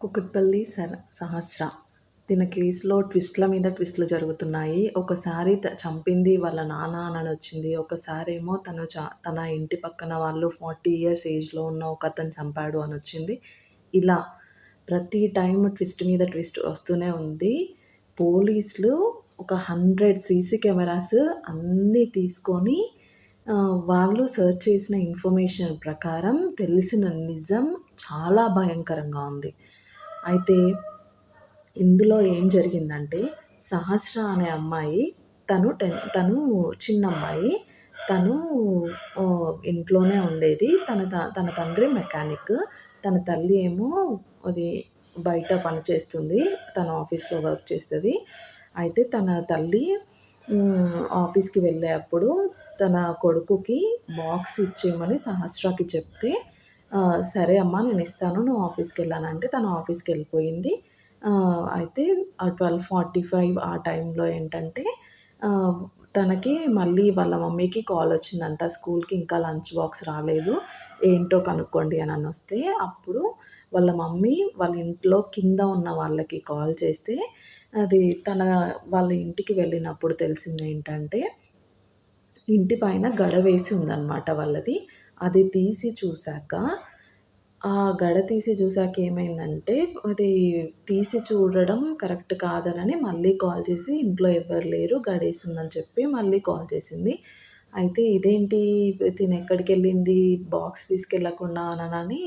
కుకట్పల్లి సహస్ర. తిన కేస్‌లో ట్విస్ట్‌ల మీద ట్విస్ట్‌లు జరుగుతున్నాయి. ఒకసారి చంపింది వాళ్ళ నాన్న అనొచ్చింది. ఒకసారేమో తన ఇంటి పక్కన వాళ్ళు 40 ఇయర్స్ ఏజ్‌లో ఉన్న ఒకతను చంపాడు అనొచ్చింది. ఇలా ప్రతి టైమ్ ట్విస్ట్ మీద ట్విస్ట్ వస్తూనే ఉంది. పోలీసులు ఒక 100 సీసీ కెమెరాస్ అన్నీ తీసుకొని వాళ్ళు సెర్చ్ చేసిన ఇన్ఫర్మేషన్ ప్రకారం తెలిసిన నిజం చాలా భయంకరంగా ఉంది. అయితే ఇందులో ఏం జరిగిందంటే, సహస్ర అనే అమ్మాయి తను చిన్నమ్మాయి. తను ఇంట్లోనే ఉండేది. తన తండ్రి మెకానిక్. తన తల్లి ఏమో అది బయట పని చేస్తుంది. తను ఆఫీస్‌లో వర్క్ చేస్తది. అయితే తన తల్లి ఆఫీస్‌కి వెళ్ళేప్పుడు తన కొడుకుకి బాక్స్ ఇచ్చేయమని సహస్రకి చెప్తే, సరే అమ్మా నేనిస్తాను. నువ్వు ఆఫీస్‌కెళ్ళానంటే తను ఆఫీస్‌కెళ్ళిపోయింది. అయితే 12:45 ఆ టైంలో ఏంటంటే ఆహ్, తనకి మళ్ళీ వాళ్ళ మమ్మీకి కాలొచ్చిందంట. స్కూల్‌కి ఇంకా లంచ్ బాక్స్ రాలేదు. ఏంటో కనుక్కోండి అననొస్తే, అప్పుడు వాళ్ళ మమ్మీ వాళ్ళ ఇంట్లో కింద ఉన్న వాళ్ళకి కాల్ చేస్తే, అది వాళ్ళ ఇంటికి వెళ్ళినప్పుడు తెలిసిందేంటంటే, ఇంటి పైన గడ వేసి ఉందనమాట వాళ్ళది. అది తీసి చూసాక ఆ గడ తీసి చూసాక ఏమైందంటే, అది తీసి చూడడం కరెక్ట్ కాదనని మళ్ళీ కాల్ చేసి, ఇంట్లో ఎవ్వరు లేరు గడేసుందని చెప్పి మళ్ళీ కాల్ చేసింది. అయితే ఇదేంటి తినెక్కడికెళ్ళింది బాక్స్ తీసుకెళ్ళకుండా అననని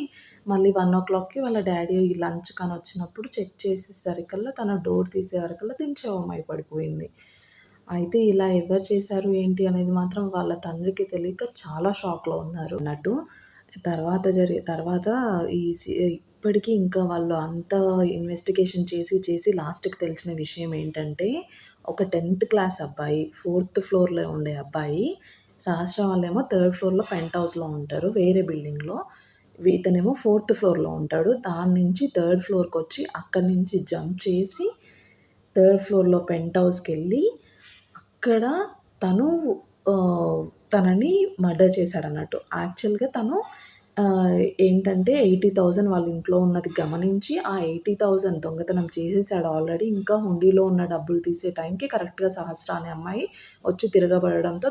మళ్ళీ 1:00కి వాళ్ళ డ్యాడీ లంచ్‌కనొచ్చినప్పుడు చెక్ చేసేసరికల్లా తన డోర్ తీసే వరకల్లా తిని శవమై పడిపోయింది. అయితే ఇలా ఎవరు చేశారు ఏంటి అనేది మాత్రం వాళ్ళ తండ్రికి తెలియక చాలా షాక్‌లో ఉన్నారు అన్నట్టు. తర్వాత ఇప్పటికి ఇంకా వాళ్ళు అంత ఇన్వెస్టిగేషన్ చేసి లాస్ట్‌కి తెలిసిన విషయం ఏంటంటే, ఒక 10థ్ క్లాస్ అబ్బాయి, 4థ్ ఫ్లోర్‌లో ఉండే అబ్బాయి, సహస్ర వాళ్ళేమో థర్డ్ ఫ్లోర్‌లో పెంట్ హౌస్‌లో ఉంటారు వేరే బిల్డింగ్‌లో. ఇతనేమో 4థ్ ఫ్లోర్‌లో ఉంటాడు. దాని నుంచి థర్డ్ ఫ్లోర్‌కొచ్చి అక్కడి నుంచి జంప్ చేసి థర్డ్ ఫ్లోర్‌లో పెంట్ హౌస్‌కెళ్ళి అక్కడ తను తనని మర్డర్ చేశాడన్నట్టు. యాక్చువల్‌గా తను ఏంటంటే 80,000 వాళ్ళ ఇంట్లో ఉన్నది గమనించి, ఆ 80,000 దొంగతనం చేసేసాడు ఆల్రెడీ. ఇంకా హుండీలో ఉన్న డబ్బులు తీసే టైంకి కరెక్ట్‌గా సహస్ర అనే అమ్మాయి వచ్చి తిరగబడడంతో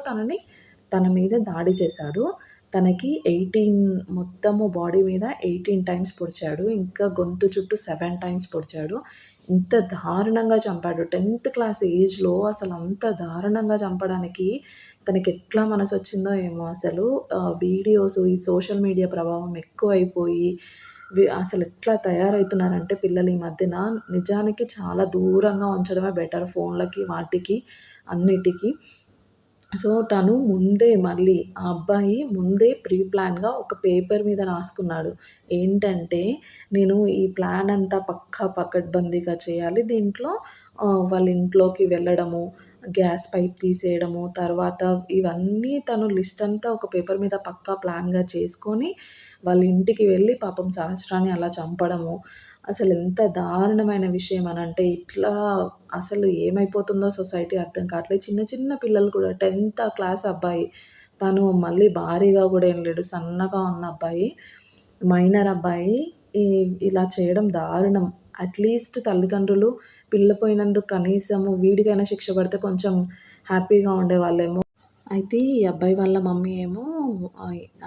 తన మీద దాడి చేశాడు. తనకి మొత్తము బాడీ మీద 18 టైమ్స్ పొడిచాడు. ఇంకా గొంతు చుట్టూ 7 టైమ్స్ పొడిచాడు. ఇంత దారుణంగా చంపాడు. 10థ్ క్లాస్ ఏజ్‌లో అసలంత దారుణంగా చంపడానికి తనకెట్లా మనసొచ్చిందో ఏమో అసలు. వీడియోస్ ఈ సోషల్ మీడియా ప్రభావం ఎక్కువైపోయి అసలెట్లా తయారవుతున్నారంటే పిల్లలు ఈ మధ్యన నిజానికి చాలా దూరంగా ఉంచడమే బెటర్ ఫోన్‌లకి, వాటికి అన్నిటికి. సో, తను మళ్ళీ ఆ అబ్బాయి ముందే ప్రీ ప్లాన్‌గా ఒక పేపర్ మీద రాసుకున్నాడు. ఏంటంటే, నేను ఈ ప్లాన్ అంతా పకడ్బందీగా చేయాలి. దీంట్లో వాళ్ళ ఇంట్లోకి వెళ్ళడము, గ్యాస్ పైప్ తీసేయడము, తర్వాత ఇవన్నీ తను లిస్ట్ అంతా ఒక పేపర్ మీద పక్కా ప్లాన్‌గా చేసుకొని, వాళ్ళ ఇంటికి వెళ్ళి పాపం సహస్రాన్ని అలా చంపడము. అసలెంత దారుణమైన విషయం అనంటే, ఇట్లా అసలు ఏమైపోతుందో సొసైటీ అర్థం కావట్లేదు. చిన్న చిన్న పిల్లలు కూడా 10థ్ క్లాస్ అబ్బాయి. తను మళ్ళీ భారీగా గూడా ఏం లేడు. సన్నగా ఉన్న అబ్బాయి. మైనర్ అబ్బాయి. ఈ ఇలా చేయడం దారుణం. అట్‌లీస్ట్ తల్లిదండ్రులు పిల్ల పోయినందుకు కనీసము వీడికైనా శిక్ష పడితే కొంచెం హ్యాపీగా ఉండేవాళ్ళేమో. అయితే ఈ అబ్బాయి వాళ్ళ మమ్మీ ఏమో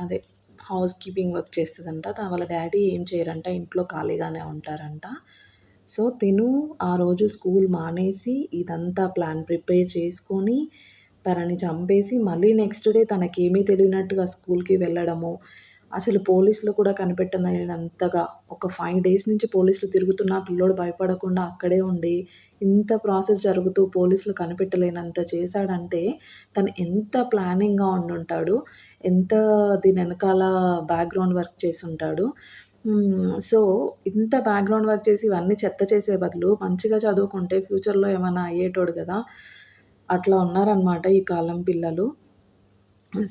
అదే హౌస్ కీపింగ్ వర్క్ చేస్తదంట. వాళ్ళ డ్యాడీ ఏం చేయరంట. ఇంట్లో ఖాళీగానే ఉంటారంట. సో, తిను ఆ రోజు స్కూల్ మానేసి ఇదంతా ప్లాన్ ప్రిపేర్ చేసుకొని, తనని చంపేసి మళ్ళీ నెక్స్ట్ డే తనకేమీ తెలియనట్టుగా స్కూల్‌కి వెళ్ళడము. అసలు పోలీసులు కూడా కనిపెట్టలేనంతగా ఒక 5 డేస్ నుంచి పోలీసులు తిరుగుతున్నా పిల్లోడు భయపడకుండా అక్కడే ఉండి, ఇంత ప్రాసెస్ జరుగుతూ పోలీసులు కనిపెట్టలేనంత చేశాడంటే, తను ఎంత ప్లానింగ్‌గా ఉండుంటాడు. ఎంత దీనెనకాల బ్యాక్‌గ్రౌండ్ వర్క్ చేసుంటాడు. సో, ఇంత బ్యాక్‌గ్రౌండ్ వర్క్ చేసి ఇవన్నీ చెత్త చేసే బదులు మంచిగా చదువుకుంటే ఫ్యూచర్‌లో ఏమన్నా అయ్యేటోడు గదా! అట్లా ఉన్నారనమాట ఈ కాలం పిల్లలు.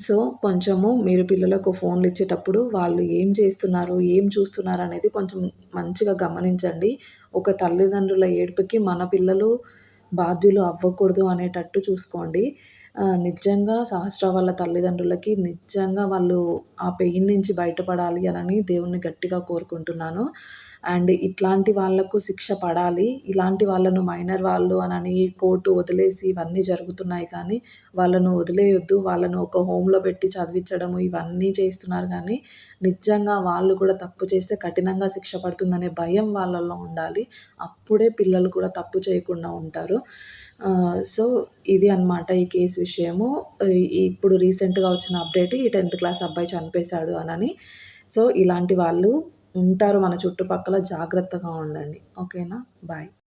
సో, కొంచెము మీరు పిల్లలకు ఫోన్‌లిచ్చేటప్పుడు వాళ్ళు ఏం చేస్తున్నారు, ఏం చూస్తున్నారనేది కొంచెం మంచిగా గమనించండి. ఒక తల్లిదండ్రుల ఏడుపుకి మన పిల్లలు బాధ్యులు అవ్వకూడదు అనేటట్టు చూసుకోండి. నిజంగా సహస్ర వాళ్ళ తల్లిదండ్రులకి నిజంగా వాళ్ళు ఆ పెయిన్ నుంచి బయటపడాలి అనని దేవుడిని గట్టిగా కోరుకుంటున్నాను. అండ్ ఇట్లాంటి వాళ్ళకు శిక్ష పడాలి. ఇలాంటి వాళ్ళను మైనర్ వాళ్ళు అనని కోర్టు వదిలేసి ఇవన్నీ జరుగుతున్నాయి కానీ, వాళ్ళను వదిలేయొద్దు. వాళ్ళను ఒక హోమ్‌లో పెట్టి చదివించడము ఇవన్నీ చేస్తున్నారు గానీ, నిజంగా వాళ్ళు కూడా తప్పు చేస్తే కఠినంగా శిక్ష పడుతుందనే భయం వాళ్ళలో ఉండాలి. అప్పుడే పిల్లలు కూడా తప్పు చేయకుండా ఉంటారు. సో, ఇది అన్నమాట ఈ కేస్ విషయము. ఇప్పుడు రీసెంట్‌గా వచ్చిన అప్డేట్ ఈ 10థ్ క్లాస్ అబ్బాయి చంపేశాడు అనని. సో, ఇలాంటి వాళ్ళు ఉంటారు మన చుట్టుపక్కల జాగ్రత్తగా ఉండండి. ఓకేనా? బాయ్.